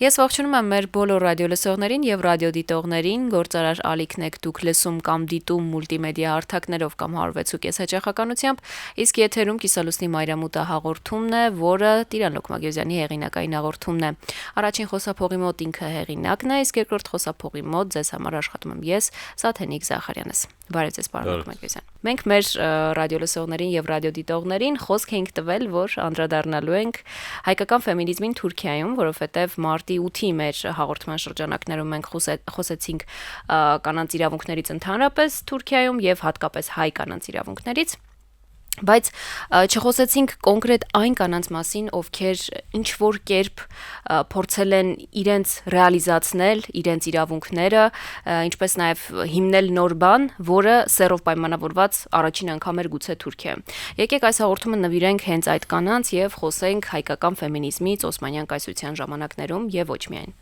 Ես ողջունում եմ մեր բոլոր ռադիոլսողներին եւ ռադիոդիտողներին, գործարար ալիքն եք դուք լսում կամ դիտում մուլտիմեդիա հարթակներով կամ 106.5 հաճախականությամբ, իսկ եթերում կիսալուսնի մայրամուտը հաղորդումն է, որը Տիրան Լոկմագյուզյանի հեղինակային հաղորդումն է։ Առաջին խոսափողի մոտ ինքը հեղինակն է, իսկ երկրորդ խոսափողի մոտ ձեզ համար աշխատում եմ ես, Սաթենիկ Զախարյանս։ Բարև ձեզ, պարոն Լոկմագյուզյան։ Մենք մեր ռադիոլսողներին եւ ռադիոդիտողներին խոսք ենք տվել, որ անդրադառնալու ենք հայկական ֆեմինիզմին Թուրքիայում, որովհետեւ մարտի 8-ի մեր հաղորդման շրջանակներում մենք խոսեցինք կանանց իրավունքներից ընդհանրապես Թուրքիայում եւ հատկապես հայ կանանց իրավունքներից, բայց չխոսեցինք կոնկրետ այն կանանց մասին, ովքեր ինչ որ կերպ փորձել են իրենց ռեալիզացնել իրենց իրավունքները, ինչպես նաեւ հիմնել նոր բան, որը սերով պայմանավորված առաջին անգամ էր գուցե Թուրքիայում։ Եկեք այս հաղորդումը նվիրենք հենց այդ կանանց եւ խոսենք հայկական ֆեմինիզմից Օսմանյան կայսրության ժամանակներում եւ ոչ միայն։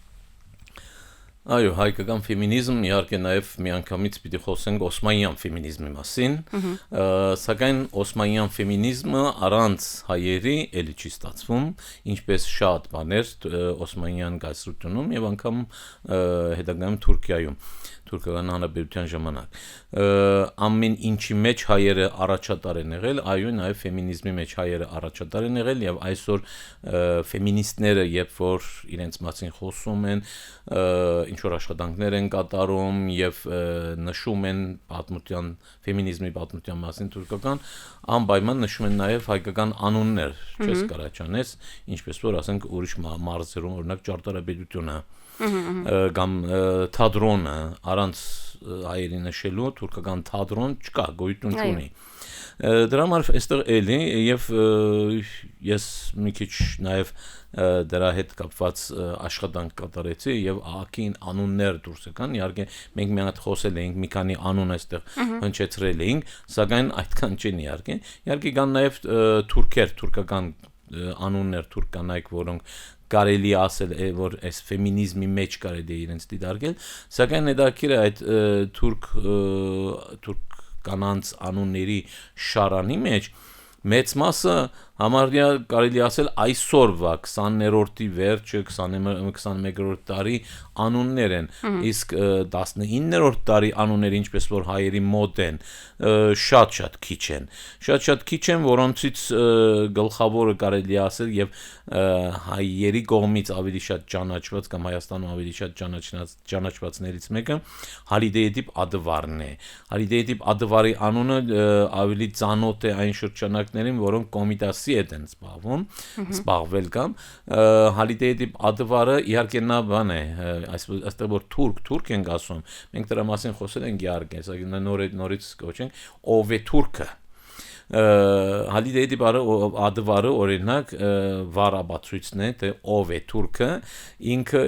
Այո, հայկական ֆեմինիզմ իհարկե նաև միանգամից պիտի խոսենք օսմանյան ֆեմինիզմի մասին, սակայն օսմանյան ֆեմինիզմը առանց հայերի էլի չի ստացվում, ինչպես շատ բաներ օսմանյան կայսրությունում եւ անգամ հետագայում Թուրքիայում, Թուրքական Հանրապետության ժամանակ։ Ամեն ինչի մեջ հայերը առաջատար են եղել, այո, նաև ֆեմինիզմի մեջ հայերը առաջատար են եղել եւ այսօր ֆեմինիստները, երբ որ իրենց մասին խոսում են, ինչ որ աշխատանքներ են կատարում եւ նշում են պատմության ֆեմինիզմի պատմության մասին թուրքական, անպայման նշում են նաեւ հայկական անուններ, չես կարաչանես, ինչպես որ ասենք ուրիշ մարզերում, օրինակ Ճարտարապետությունը կամ թատրոնը առանց հայերի նշելու թուրքական թատրոն չկա, գոյություն չունի։ Դրա համար այստեղ էլի եւ ես մի քիչ նաեւ դրա հետ կապված աշխատանք կատարեցի եւ ահագին անուններ դուրս եկան, իհարկե մենք մի հատ խոսել էինք, մի քանի անուն այստեղ հնչեցրել էինք, սակայն այդքան չեն իհարկե կան նաեւ թուրքեր, թուրքական անուններ, թուրք կանայք, որոնք կարելի ասել որ այս ֆեմինիզմի մեջ կարելի է իրենց դիտարկել, սակայն հետաքրքիր է այդ թուրք կանանց անունների շարանի մեջ մեծ մասը համարյա կարելի ասել այսօրվա 20-րդի վերջը 21-րդ դարի անուններ են, իսկ 19-րդ դարի անունները ինչպես որ հայերի մոտ են, շատ քիչ են, որոնցից գլխավորը կարելի ասել եւ հայերի կողմից ավելի շատ ճանաչված կամ Հայաստանում ավելի շատ ճանաչվածներից մեկը Հալիդեյեդիպ Ադվարն է։ Հալիդեյեդիպ Ադվարի անունը ավելի ծանոթ է այն շրջանակներին, որոնք կոմիտասի հետ են զբաղվել կամ Հալիդեյեդիպ Ադվարը իհարկե նա բան է, այստեղ որ թուրք ենք ասում, մենք դրա մասին խոսել ենք իհարկե, սա նորից կոչենք ով է թուրքը։ Հալիդեյեդիպ Ադվարը օրինակ վառաբացույցն է, թե ով է թուրքը, ինքը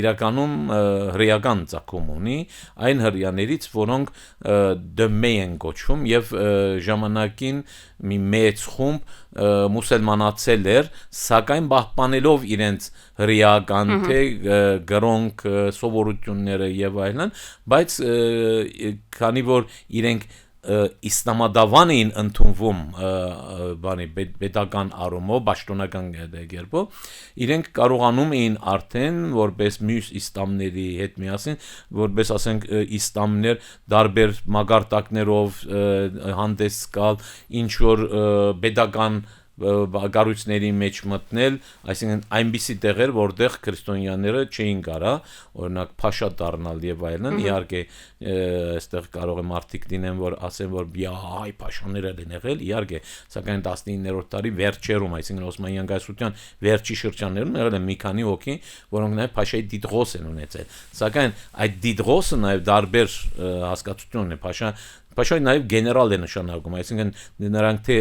իրականում հրեական ծագում ունի, այն հրեաներից, որոնք դմե են կոչվում եւ ժամանակին մի մեծ խումբ մուսուլմանացել էր, սակայն պահպանելով իրենց հրեական թե գրոնք սովորությունները եւ այլն, բայց քանի որ իրենք իսլամադավան էին ընդունվում պետական առումով, պաշտոնական կերպով, իրենք կարողանում էին արդեն որպես մյուս իսլամների հետ միասին, որպես ասենք իսլամներ դարբեր մագարտակներով հանդես գալ, ինչ որ պետական կառույցների մեջ մտնել, այսինքն այնպիսի տեղեր, որտեղ քրիստոնյաները չէին կարա, օրինակ փաշա դառնալ եւ այլն, իհարկե այստեղ կարող է մարդիկ լինեն, որ ասեն, որ հայ փաշաներ են եղել, իհարկե, սակայն 19-րդ դարի վերջերում, այսինքն Օսմանյան կայսրության վերջի շրջաններում եղել են մի քանի հոգի, որոնք նաեւ փաշայի դիդղոս են ունեցել, սակայն այդ դիդղոսը նաեւ դարբեր հասկացություն է, փաշայի նաեւ գեներալ է նշանակում, այսինքն նրանք թե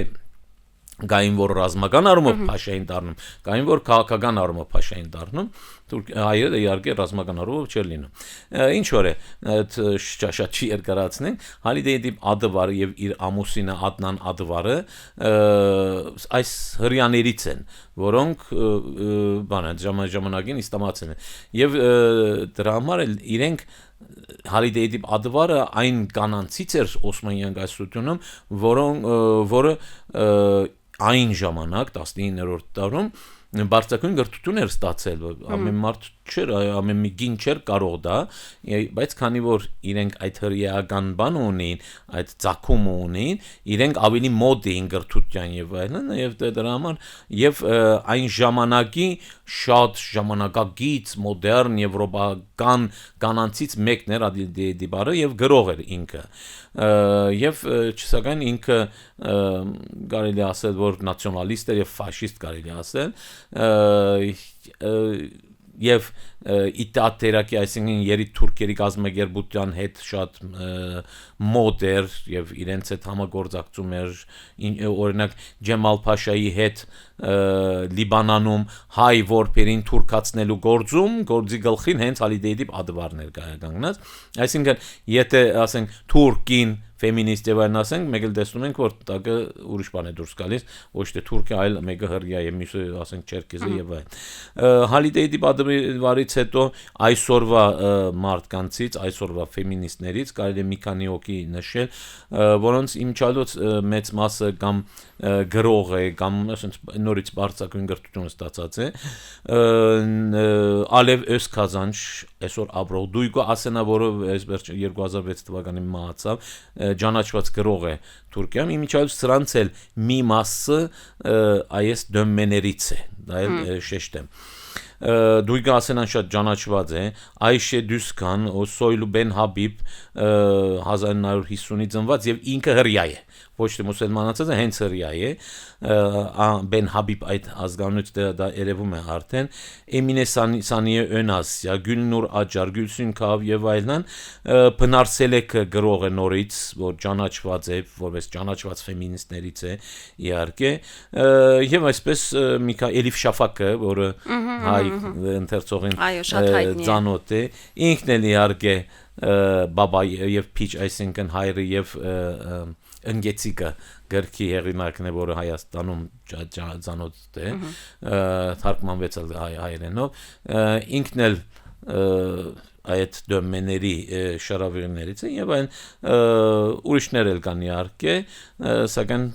գային որ ռազմական առումով փաշային դառնում, գային որ քաղաքական առումով փաշային դառնում, հայերը իհարկե ռազմական առումով չէր լինում։ Ինչ որ է, շատ չի երկարացնենք, Հալիդեյեդիպ Ադվարը եւ իր ամուսինը Ադնան Ադվարը այս հрьяաներից են, որոնք ժամանակին իսլամացել են։ Եվ դրա համար իրենք Հալիդեյեդիպ Ադվարը այն կանանցից էր Օսմանյան կայսրությունում, որը այն ժամանակ 19-րդ դարում բարձրակույն գրթություն էր ստացել, ամեն մարդ չէր, ամեն մի գին չէր կարող դա, բայց քանի որ իրենք այդ հրեական բանը ունին, այդ ցակումը ունին, իրենք ավելի մոդ էին գրթության եւ այլն, եւ դրա համար եւ այն ժամանակի շատ ժամանակագից մոդեռն եվրոպական կանանցից մեկն էր Դիբարը եւ գրող էր ինքը եւ չսակայն ինքը կարելի ասել որ նացիոնալիստ էր եւ ֆաշիստ կարելի ասել եւ իտատերակի այսինքն երիտ թուրքերի գազագերբության հետ շատ մոդեր եւ իրենց հետ համագործակցում էր օրինակ Ջեմալ Փաշայի հետ Լիբանանում հայ որբերին թուրքացնելու գործի գլխին հենց Ալիդեյդի ադվարներ կանգնած այսինքն եթե ասենք թուրքին ֆեմինիստ եւ այլն ասենք մեկ էլ տեսնում ենք որ տակը ուրիշ բան է դուրս գալիս ոչ թե թուրքիա այլ մեկը հրյա է մյուսը ասենք չերքեզը եւ այլն Հալիդեյդի պատվարից հետո այսօրվա մարդկանցից այսօրվա ֆեմինիստներից կարելի է մի քանի օքի նշել որոնց իմչալոց մեծ մասը կամ գրող է կամ ասենք նորից բարձրակույն գրթություն ստացած է Ալև Օսկազանչ այսօր ապրող դույգո ասենա որը 2006 թվականին մահացավ ճանաչված գրող է Թուրքիայում իմիջիայլոց սրանց էլ մի մասը այս դոմեներից է դա էլ շեշտեմ դույգը ասենան շատ ճանաչված է Այշե Դուսքան Սոյլու Բեն Հաբիբ 1950-ից ծնված եւ ինքը հրյա է ոչ թե մուսուլմանացած է հենց հրյա է Բեն Հաբիբ այդ ազգանունից դա երևում է արդեն Էմինե Սանիե Önasya Gülnur Acar Gülsün Kav եւ այլն բնարսել է գրող է նորից որ ճանաչված է որպես ճանաչված ֆեմինիստներից է իհարկե եւ այսպես Էլիֆ Շաֆակը որը հայ ընթերցողին ծանոթ է ինքն էլ իհարկե բաբա եւ փիչ այսինքն հայրը եւ ընկեցիկը գրքի հեղինակն է որը Հայաստանում ծանոթ է թարգմանվեց հայերենով ինքն էլ այդ դոմեների շարավիրներից են եւ այն ուրիշներ էլ կան իհարկե սակայն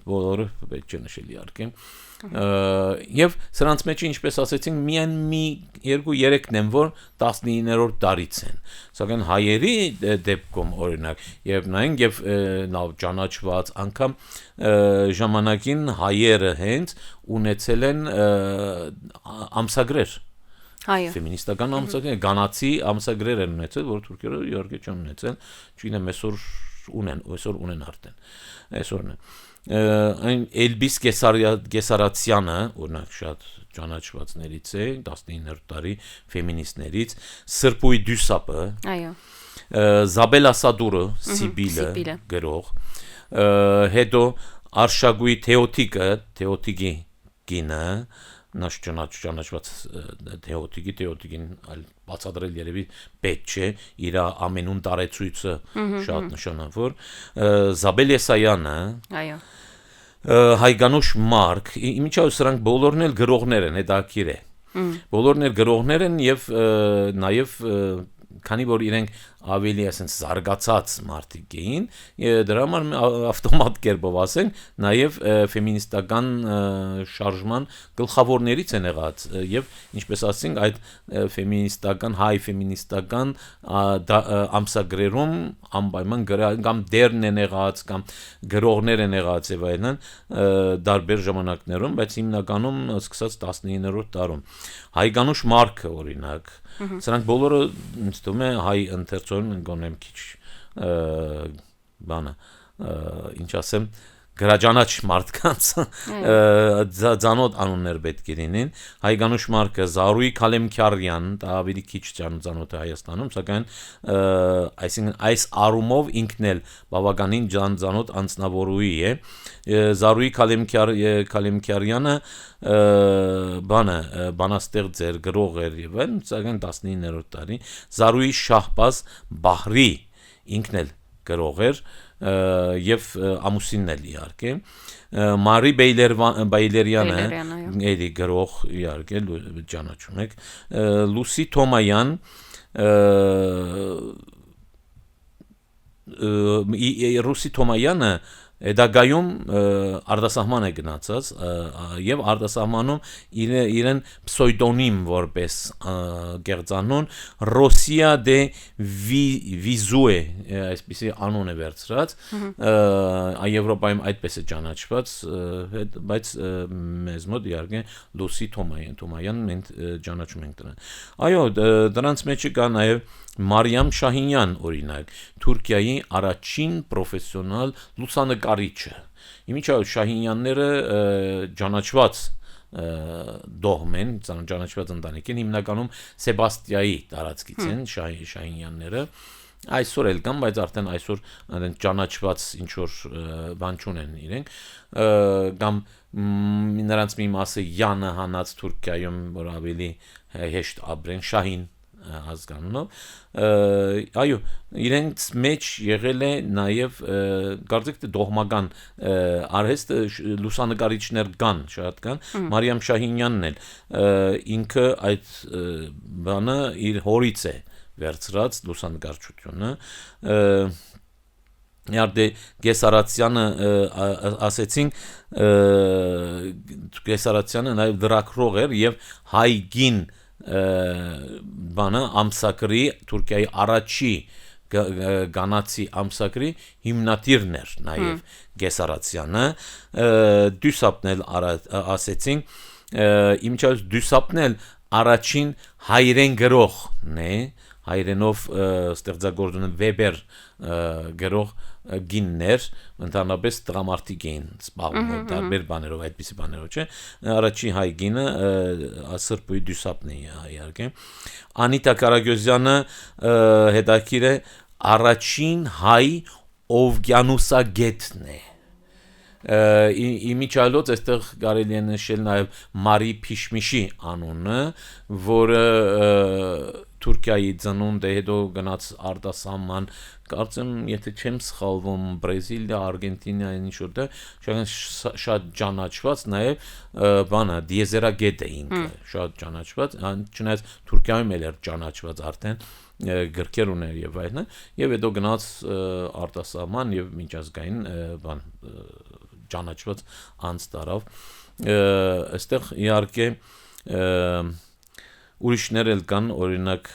բոլորը պետք է նշել իհարկե եւ սրանց մեջ ինչպես ասեցինք միայն մի 2-3-ն են որ 19-րդ դարից են սակայն հայերի դեպքում օրինակ եւ նայենք եւ լավ ճանաչված անգամ ժամանակին հայերը հենց ունեցել են ամսագրեր ֆեմինիստական ամսագրեր գանացի ամսագրեր են ունեցել որ թուրքերը իհարկե չեն ունեցել չգիտեմ այսօր ունեն արդեն այսօրն է այն Էլբիս Գեսարացյանը օրինակ շատ ճանաչվածներից է 19-րդ դարի ֆեմինիստներից Սրպույ Դյուսապը այո Զաբելա Սադուրը Սիբիլը գրող հետո Արշագույ Թեոտիկի կինը նաշ ճանաչված Թեոտիկին այլ բացատրել երևի պետք չէ իր ամենուն տարեցույցը շատ նշանավոր Զաբել Եսայանը այո Հայգանուշ Մարկ իմիջիայլոց սրանք բոլորն էլ գրողներ են հետաքրքիր է բոլորն էլ գրողներ են եւ նաեւ քանի որ իրենք ավելի ասենց զարգացած մարդիկ էին դրա համար ավտոմատ կերպով ասենք նաև ֆեմինիստական շարժման գլխավորներից են եղած եւ ինչպես ասենք այդ ֆեմինիստական հայ ֆեմինիստական ամսագրերում անպայման կամ դերն են եղած կամ գրողներ են եղած եւ այլն դարբեր ժամանակներում բայց հիմնականում սկսած 19-րդ դարում Հայգանուշ Մարկը օրինակ սրանք բոլորը ինձ թվում է հայ ընթերցողին գոնեմ քիչ բանը ինչ ասեմ գրաջանաչ մարդկանց ծանոթ անուններ պետք է լինեն Հայգանուշ Մարկը Զարուի Քալեմքարյան դա ավելի քիչ ծանոթ է Հայաստանում սակայն այսինքն այս առումով ինքն էլ բավականին ծանոթ անձնավորուհի է Զարուի Քալեմքարյանը բանաստեղծ էր գրող էր եւ այն սակայն 19-րդ դարի Զարուի Շահբազ Բահրի ինքն էլ գրող էր եւ ամուսինն էլ իհարկե Մարի Բայլերյանը էլի գրող իհարկե ճանաչում եք Լուսի Թոմայան Ռուսի Թոմայանը Էդագայում արտասահման է գնացած եւ արտասահմանում իրեն պսեուդոնիմ որպես գերձանուն Ռոսիա դե Վիզուե այսպեսի անուն է վերցրած Եվրոպայում այդպես է ճանաչված բայց մեզ մոտ իհարկե Լուսի Թոմայան մենք ճանաչում ենք դրան այո դրանց մեջ կա նաեւ Մարիամ Շահինյան օրինակ Թուրքիայի առաջին պրոֆեսիոնալ լուսանկարիչը Իմիջիայլոց Շահինյանները ճանաչված դողմեն ճանաչված ընտանիք են հիմնականում Սեբաստիայի տարածքից են Շահինյանները այսօր էլ կան բայց արդեն այսօր ճանաչված ինչ որ բան չունեն իրենք կամ նրանց մի մասը Յանը հանած Թուրքիայում որ ավելի հեշտ ապրեն Շահին ազգանունով այո իրենց մեջ եղել է նաև կարծեք թե դողմական արհեստը լուսանկարիչներ կան շատ կան Մարիամ Շահինյանն էլ ինքը այդ բանը իր հորից է վերցրած լուսանկարչությունը Իհարկե Գեսարացյանը ասեցինք Գեսարացյանը նաև դրակրող էր եւ հայգին բանը ամսակրի Թուրքիայի առաջի գանացի ամսակրի հիմնադիրն էր նաև Գեսարացյանը Դյուսապն էլ ասեցինք իմիջիայլոց Դյուսապն էլ առաջին հայերեն գրողն է հայերենով ստեղծագործում Վեբեր գրող գիններ ընդհանրապես տղամարդիկ էին սպառում տարբեր բաներով այդպիսի բաներով չէ առաջին հայ գինը Սրբույի Դյուսապն է իհարկե Անիտա Կարագյոզյանը հետաքրիր է առաջին հայ օվկիանոսագետն է Իմիջիայլոց այստեղ կարելի է նշել նաև Մարի Փիշմիշի անունը, որը Թուրքիայի ծնունդ է, հետո գնաց արտասահման, կարծեմ, եթե չեմ սխալվում, Բրազիլիա, Արգենտինա, ինչ-որ շատ ճանաչված, նաև բանը դիեզերագետ է ինքը, շատ ճանաչված, չնայած Թուրքիայում էլ էր ճանաչված արդեն գրքեր ուներ եւ այլն, եւ հետո գնաց արտասահման եւ միջազգային բան ճանաչված անց տարավ այստեղ իհարկե ուրիշներ էլ կան օրինակ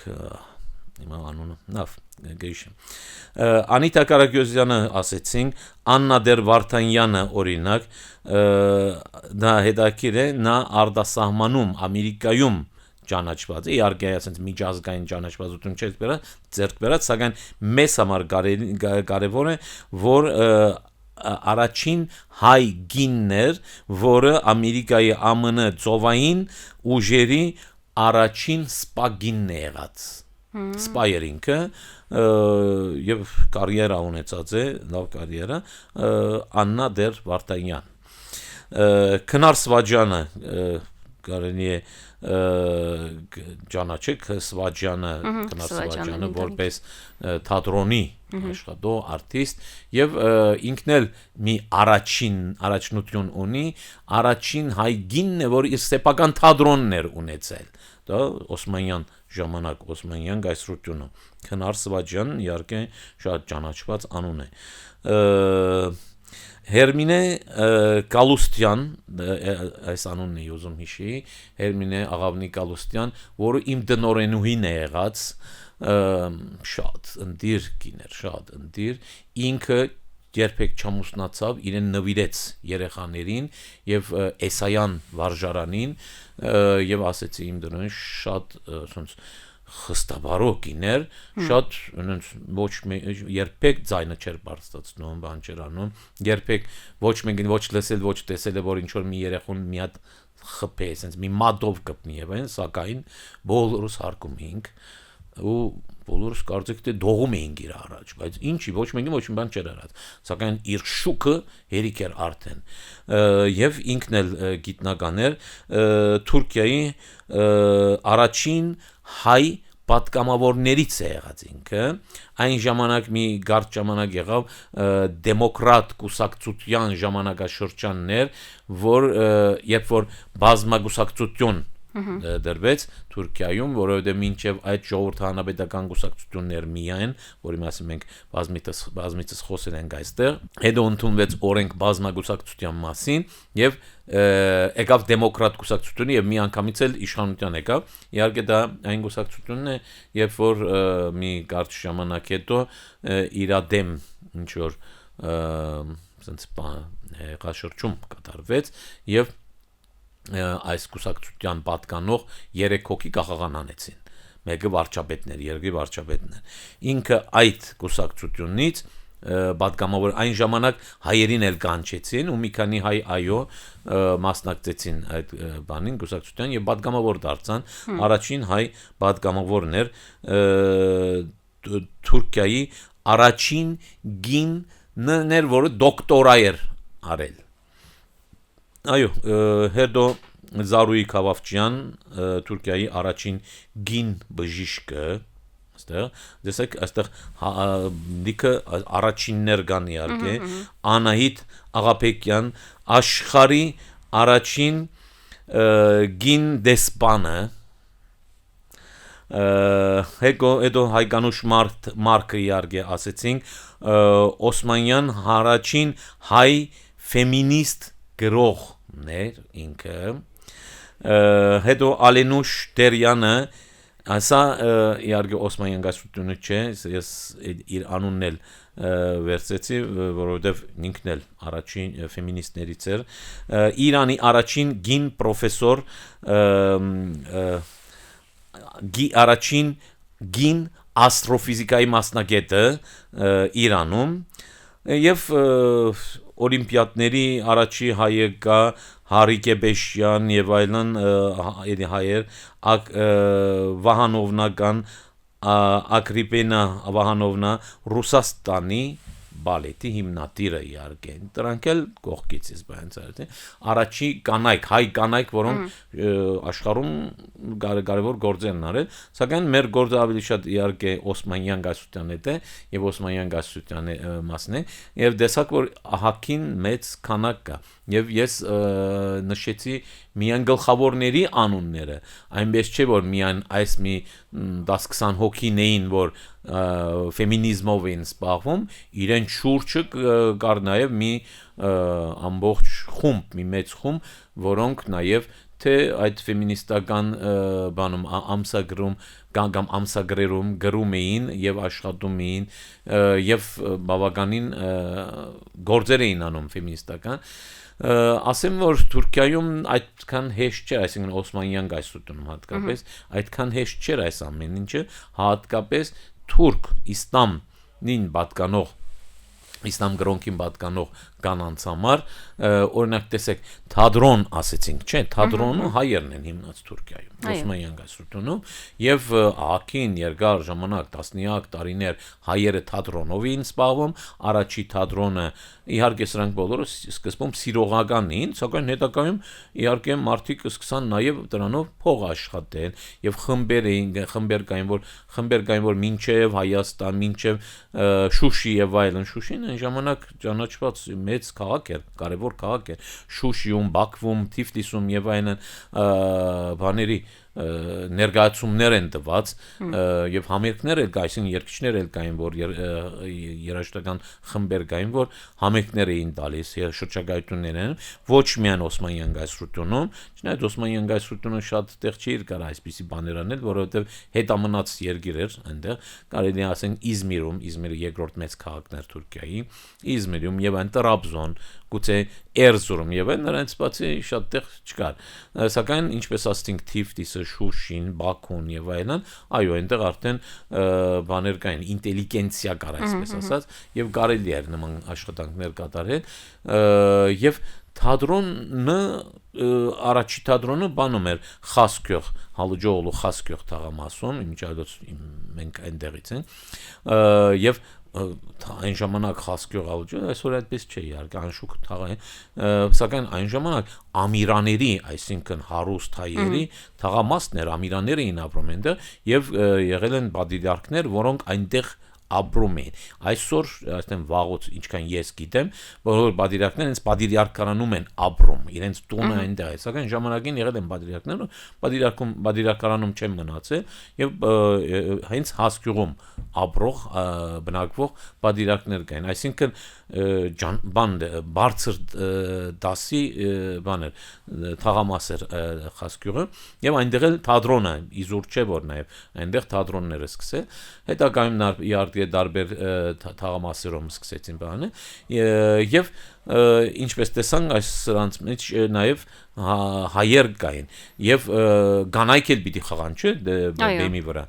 հիմա անունը նավ գեյշ Անիտա Կարագյոզյանը ասեցինք Աննա Դեր Վարդանյանը օրինակ դա հետաքրիր է նա արտասահմանում Ամերիկայում ճանաչված է իհարկե ասենց միջազգային ճանաչվածություն չէ ձեռք բերած սակայն մեզ համար կարևոր է որ առաջին հայ գիններ, որը Ամերիկայի ԱՄՆ ծովային ուժերի առաջին սպագինն է եղած։ Սպայերինքը եւ կարիերա ունեցած է, լավ կարիերա, Աննա Դեր Վարդանյան։ Քնար Սվաջյանը կարելի է ճանաչեք Սվաջյանը, Քնար Սվաջյանը որպես թատրոնի աշխատող արտիստ եւ ինքն էլ մի առաջնություն ունի առաջին հայ գինն է որ իր սեփական թատրոնն էր ունեցել դա Օսմանյան ժամանակ Օսմանյան գայսրությունը Քնար Սվաջյանն իհարկե շատ ճանաչված անուն է Հերմինե Կալուստյան այս անունն է ուզում հիշի Հերմինե Աղավնի Կալուստյան որը իմ դնորենուհին է եղած շատ ընդիր գիներ շատ ընդիր ինքը երբեք չամուսնացավ իրեն նվիրեց երեխաներին եւ Էսայան վարժարանին եւ ասեցի իմ դրոն շատ ասենց խստաբարոկ իներ շատ այնց ոչ երբեք ձայնը չէր բարձրացնում բան չէր անում երբեք ոչ մեկին ոչ լսել ոչ տեսել որ ինչ որ մի երեխուն մի հատ խփե ասենց մի մատով կպնի եւ այն սակայն բոլորս հարկում էինք ու բոլորս կարծեք թե դողում էինք իր առաջ բայց ինչի ոչ մեկին ոչ մի բան չէր արած սակայն իր շուկը հերիք էր արդեն եւ ինքն էլ գիտնական էր Թուրքիայի առաջին հայ պատգամավորներից է եղած ինքը այն ժամանակ մի գարտ ժամանակ եղավ դեմոկրատ կուսակցության ժամանակաշրջաններ որ երբ որ բազմագուսակցություն դրվեց Թուրքիայում, որովհետև մինչև այդ ժողովրդահանապետական կուսակցություններ միայն, որի մասին մենք բազմիցս խոսել ենք այստեղ, հետո ընդունվեց օրենք բազմագուսակցության մասին եւ եկավ դեմոկրատ կուսակցությունը եւ միանգամից էլ իշխանության եկավ։ Իհարկե դա այն կուսակցությունն է, երբ որ մի կարճ ժամանակ հետո իրադեմ ինչ որ sense հեղաշրջում կատարվեց եւ այս կուսակցության պատկանող 3 հոգի գահանանեցին։ Մեկը վարչապետն էր, երկրի վարչապետն էր։ Ինքը այդ կուսակցությունից պատգամավոր այն ժամանակ հայերին էլ կանչեցին ու մի քանի հայ այո մասնակցեցին այդ բանին կուսակցության եւ պատգամավոր դարձան։ Առաջին հայ պատգամավորն էր Թուրքիայի առաջին գիններ, որը դոկտորա էր արել։ Այո, հետո Զարուի Քավավճյան, Թուրքիայի առաջին գին բժիշկը, դեսեք, այստեղ դիքը առաջիններ կան իհարկե, Անահիտ Աղաբեկյան, աշխարհի առաջին գին դեսպանը, հետո Հայկանուշ Մարկը իհարկե ասեցինք, Օսմանյան առաջին հայ ֆեմինիստ գրողներ ինքը, հետո Ալենուշ Տերյանը, ասա իհարկե Օսմանյան գասությունը չէ, ես իր անունն էլ վերցրեցի, որովհետև ինքն էլ առաջին ֆեմինիստներից էր, Իրանի առաջին գին պրոֆեսոր, առաջին գին աստրոֆիզիկայի մասնագետը Իրանում եւ օլիմպիադների առաջի հայը կա Հարիկ Էբեշյան եւ այլն հայեր Վահանովնական Ակրիպենա Վահանովնա Ռուսաստանի բալետի հիմնադիրը իհարկե դրանք էլ կողքից ես բանցարդ առաջի կանայք հայ կանայք որոնք աշխարհում կարևոր գործեր են արել սակայն մեր գործը ավելի շատ իհարկե Օսմանյան գասության հետ է եւ Օսմանյան գասության մասն է եւ տեսակ որ ահակին մեծ քանակ կա եւ ես նշեցի միայն գլխավորների անունները այնպես չէ որ միայն այս մի 10-20 հոգին էին որ ֆեմինիզմով են զբաղվում իրեն շուրջը կար նաեւ մի ամբողջ խումբ մի մեծ խումբ որոնք նաեւ թե այդ ֆեմինիստական բանում ամսագրում կամ ամսագրերում գրում էին եւ աշխատում էին եւ բավականին գործեր էին անում ֆեմինիստական ասեմ որ Թուրքիայում այդքան հեշտ չէ այսինքն Օսմանյան գայսությունում հատկապես այդքան հեշտ չէ այս ամեն ինչը հատկապես թուրք իսլամին պատկանող իսլամ գրոնքին պատկանող կանանց համար օրինակ տեսեք թադրոն ասեցինք չէ թադրոնը հայերն են հիմնած Թուրքիայում Օսմանյան գայսությունում եւ ահակին երկար ժամանակ տասնյակ տարիներ հայերը թադրոնով էին զբաղվում առաջի թադրոնը իհարկե սրանք բոլորը սկզբում սիրողական էին սակայն հետագայում իհարկե մարդիկ սկսան նաեւ դրանով փող աշխատել եւ խմբեր կային որ մինչեւ Հայաստան մինչեւ Շուշի եւ այլն Շուշին այն ժամանակ ճանաչված մեծ քաղաք էր կարևոր քաղաք էր Շուշիում Բաքվում Թիֆլիսում եւ այլն բաների ներկայացումներ են տված եւ համերգներ էլ կային երկիչներ էլ կային որ երաժշտական խմբեր կային որ համերգներ էին տալիս շրջագայություններ են ոչ միայն Օսմանյան գայսրությունում չնայած Օսմանյան գայսրությունը շատ տեղ չի կար այսպիսի բաներ անել որովհետեւ հետամնաց երկիր էր այնտեղ կարելի է ասենք Իզմիրը երկրորդ մեծ քաղաքն էր Թուրքիայի Իզմիրում եւ այն Տրաբզոն գուցե Էրզուրում եւ նրանց բացի շատ տեղ չկար սակայն ինչպես ասենք Թիֆլիսը Շուշին Բաքուն եւ այլն այո այնտեղ արդեն բաներ կային ինտելիգենցիա կար այսպես ասած եւ կարելի էր նման աշխատանքներ կատարել եւ թադրոնը առաջի թադրոնը բանում էր Խասկյող Հալուջոğlu Խասկյող թաղամասում իմիջիայլոց մենք այնտեղից ենք եւ այն ժամանակ Խասկյող Հալուջոğlu այսօր այդպես չէ իհարկե անշուք թաղ է սակայն այն ժամանակ ամիրաների այսինքն հարուստ հայերի թաղամասներ ամիրաներ էին ապրում այնտեղ եւ եղել են բադիդարքներ որոնք այնտեղ ապրում էին։ Այսօր, այսինքն վաղուց ինչքան ես գիտեմ, բոլոր բادرիարքները հենց բادرիարքարանում են ապրում, իրենց տունը այնտեղ է, սակայն ժամանակին եղել են բادرիարքները, բادرիարքարանում չեն մնացել եւ հենց հասկյուղում ապրող բնակվող բادرիարքներ կային, այսինքն բարձր դասի բաներ թաղամասեր հասկյուղը եւ այնտեղ էլ թատրոնը իզուր չէ որ նաեւ այնտեղ թատրոնները սկսել հետագայում իհարկե դարբեր թաղամասերում սկսեցին բանը եւ ինչպես տեսանք այս սրանց մեջ նաեւ հայեր կային եւ գանայք էլ պիտի խաղան չէ բեմի վրա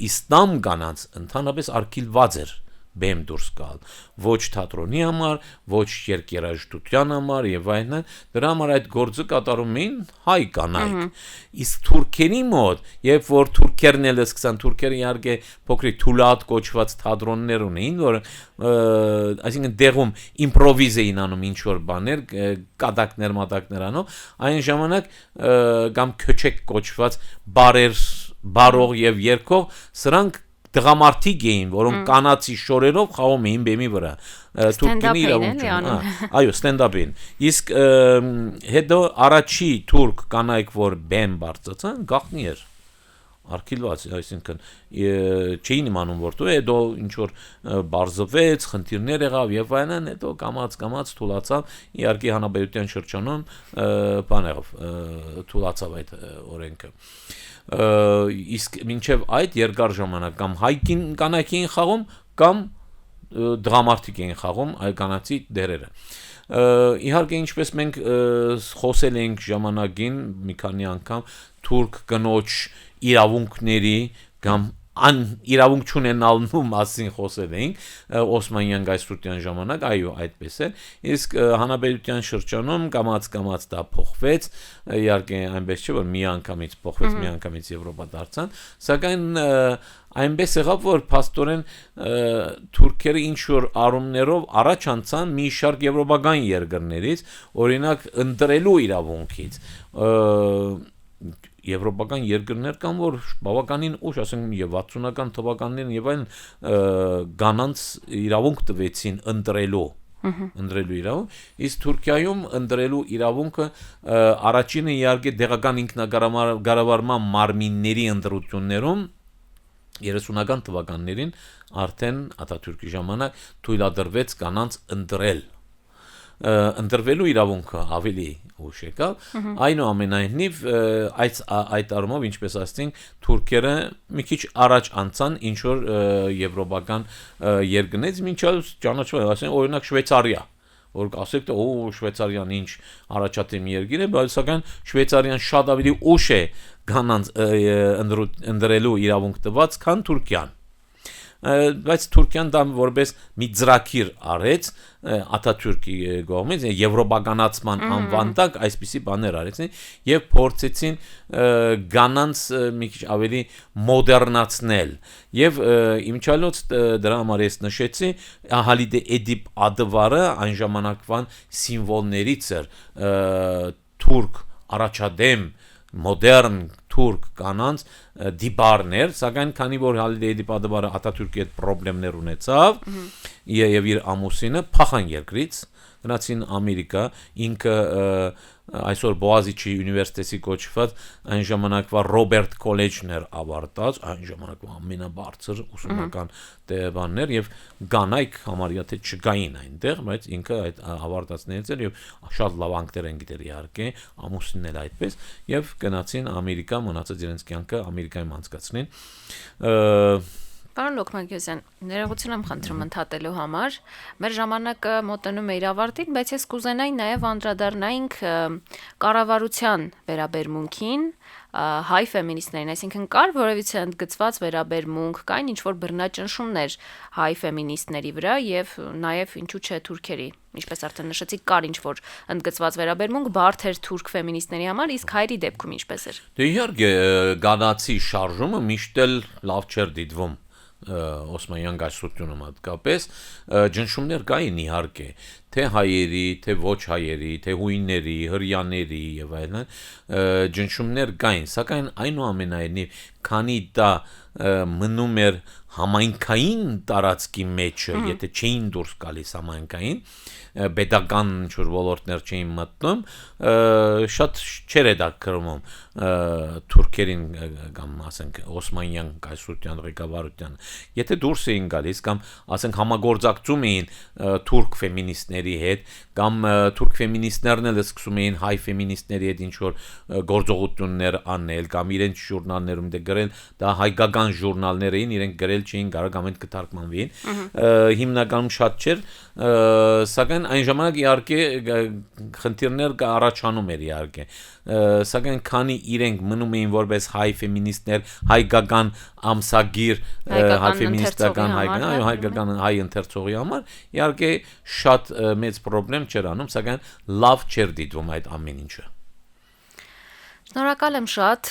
իսլամ կանանց ընդհանրապես արգելված էր բեմ դուրս գալ ոչ թատրոնի համար ոչ երկերաժշտության համար եւ այլն դրա համար այդ գործը կատարում էին հայ կանայք իսկ թուրքերի մոտ երբ որ թուրքերն էլ սկսան թուրքերը իհարկե փոքրիկ թուլատ կոչված թատրոններ ունեին որ այսինքն դեղում իմպրովիզ էին անում ինչ որ բաներ կադակներ մադակներ անով այն ժամանակ կամ քոչեք կոչված բարող եւ երկող սրանք դղամարդիկ էին, որոնք կանացի շորերով խաղում էին բեմի վրա։ Թուրքինի իրավունքն, այո, ստենդափին։ Իսկ հետո առաջի թուրք կանայք, որ բեմ բարձրացան, գաղտնի էր։ Արգելված, այսինքն չէին իմանում որ դու հետո ինչ որ բարձվեց, խնդիրներ եղավ եւ այլն, հետո կամած թուլացավ, իհարկե հանրապետության շրջանում բան եղավ, թուլացավ այդ օրենքը։ Իսկ մինչև այդ երկար ժամանակ կամ հայկին կանայք էին խաղում կամ դրամատիկ էին խաղում այ կանացի դերերը իհարկե ինչպես մենք խոսել ենք ժամանակին մի քանի անգամ թուրք կնոջ իրավունքների կամ իրավունք չունենալու մասին խոսել ենք Օսմանյան գայսրության ժամանակ այո այդպես է իսկ հանրապետության շրջանում կամած դա փոխվեց իհարկե այնպես չէ որ մի անգամից փոխվեց մի անգամից Եվրոպա դարձան սակայն այնպես եղավ որ փաստորեն թուրքերը ինչ որ առումներով առաջ անցան մի շարք եվրոպական երկրներից օրինակ ընտրելու իրավունքից եվրոպական երկրներ կան որ բավականին ուշ ասենք եւ 60-ական թվականներին եւ այլն գանանց իրավունք տվեցին ընտրելու իրավունք իսկ Թուրքիայում ընտրելու իրավունքը առաջինը իհարկե դեղական ինքնակառավարման մարմինների ընտրություններում 30-ական թվականներին արդեն Աթաթուրքի ժամանակ թույլատրվեց կանանց ընտրել ընտրվելու իրավունքը ավելի ուշ եկավ այնուամենայնիվ այդ առումով ինչպես ասենք թուրքերը մի քիչ առաջ անցան ինչ որ եվրոպական երկրներից մինչև ճանաչվել ասենք օրինակ Շվեյցարիա որ ասեք թե Շվեյցարիան ինչ առաջադեմ երկիր է բայց սակայն Շվեյցարիան շատ ավելի ուշ է կանանց ընտրելու իրավունք տված քան Թուրքիան բայց Թուրքիան դա որպես մի ծրագիր արեց Աթաթուրքի կողմից եվրոպականացման անվան տակ այսպիսի բաներ արեցին եւ փորձեցին գանանց մի քիչ ավելի մոդեռնացնել եւ իմիջիալոց դրա համար ես նշեցի Հալիդե Էդիպ Ադվարը այն ժամանակվան սիմվոլներից էր թուրք առաջադեմ մոդեռն թուրք կանանց դիբարներ, սակայն քանի որ Հալիդե Էդիպ Ադվարը Աթաթուրքի հետ խնդիրներ ունեցավ եւ իր ամուսինը փախան երկրից գնացին Ամերիկա ինքը այսօր Բոազիչի ունիվերսիտետի կոչված այն ժամանակվա Ռոբերտ Քոլեջն էր ավարտած այն ժամանակվա ամենաբարձր ուսումնական տեխններ եւ կանայք համարյա թե չկային այնտեղ բայց ինքը այդ ավարտածներից էր եւ շատ լավ անգլերեն գիտեր իհարկե ամուսինն էլ այդպես եւ գնացին Ամերիկա մնացած իրենց կյանքը Ամերիկայում անցկացնին Պարոն Լոկմանկյոսյան, ներողություն եմ խնդրում ընդհատելու համար։ Մեր ժամանակը մոտենում է իր ավարտին, բայց ես կուզենայի նաև անդրադառնայինք կառավարության վերաբերմունքին հայ ֆեմինիստներին, այսինքն կար որևիցե ընդգծված վերաբերմունք, կային ինչ-որ բռնաճնշումներ հայ ֆեմինիստների վրա եւ նաեւ ինչու՞ չէ թուրքերի, ինչպես արդեն նշեցիք, կար ինչ-որ ընդգծված վերաբերմունք բարդ էր թուրք ֆեմինիստների համար, իսկ հայերի դեպքում ինչպես էր։ Դե իհարկե գանացի շարժումը միշտ էլ լավ չէր դիտվում Օսմանյան գայսրությունում հատկապես ջնշումներ կային իհարկե թե հայերի, թե ոչ հայերի, թե հույների, հրյաների եւ այլն ջնշումներ կային, սակայն այնուամենայնիվ քանի դա մնում էր համայնքային տարածքի մեջ, եթե չէին դուրս գալիս համայնքային, պետական ինչ-որ ոլորտներ չէին մտնում, շատ չէր հետաքրքրում թուրքերին կամ ասենք Օսմանյան կայսրության ղեկավարության, եթե դուրս էին գալիս կամ ասենք համագործակցում էին թուրք ֆեմինիստների հետ, կամ թուրք ֆեմինիստներն էլ սկսում էին հայ ֆեմինիստների հետ ինչ-որ գործողություններ անել, կամ իրենց ժուրնալներում գրել, դա հայկական ժուրնալներ էին, իրենք գրել չէին կարող, ամեն կթարգմանվին, հիմնականում շատ չէր, սակայն այն ժամանակ իհարկե խնդիրներ առաջանում էր իհարկե, սակայն քանի իրենք մնում էին որպես հայ ֆեմինիստներ, հայկական ամսագիր, հայ ֆեմինիստական հայկական հայ ընթերցողի համար, իհարկե շատ մեծ խնդրեմ չէր անում, սակայն լավ չէր դիտվում այդ ամեն ինչը։ Շնորհակալ եմ շատ,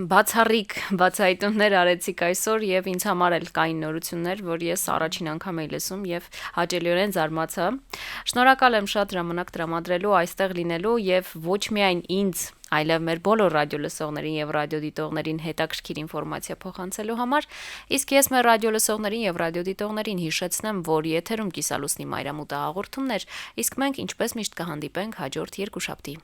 բացառիկ բացահայտումներ արեցիք այսօր եւ ինձ համար էլ կային նորություններ, որ ես առաջին անգամ էի լսում եւ հաճելիորեն զարմացա։ Շնորհակալ եմ շատ ժամանակ տրամադրելու, այստեղ լինելու եւ ոչ միայն ինձ, այլև մեր բոլոր ռադիոլսողներին եւ ռադիոդիտողներին հետաքրքիր ինֆորմացիա փոխանցելու համար, իսկ ես մեր ռադիոլսողներին եւ ռադիոդիտողներին հիշեցնեմ, որ եթերում կիսալուսնի մայրամուտը հաղորդումներ, իսկ մենք ինչպես միշտ կհանդիպենք հաջորդ երկուշաբթի։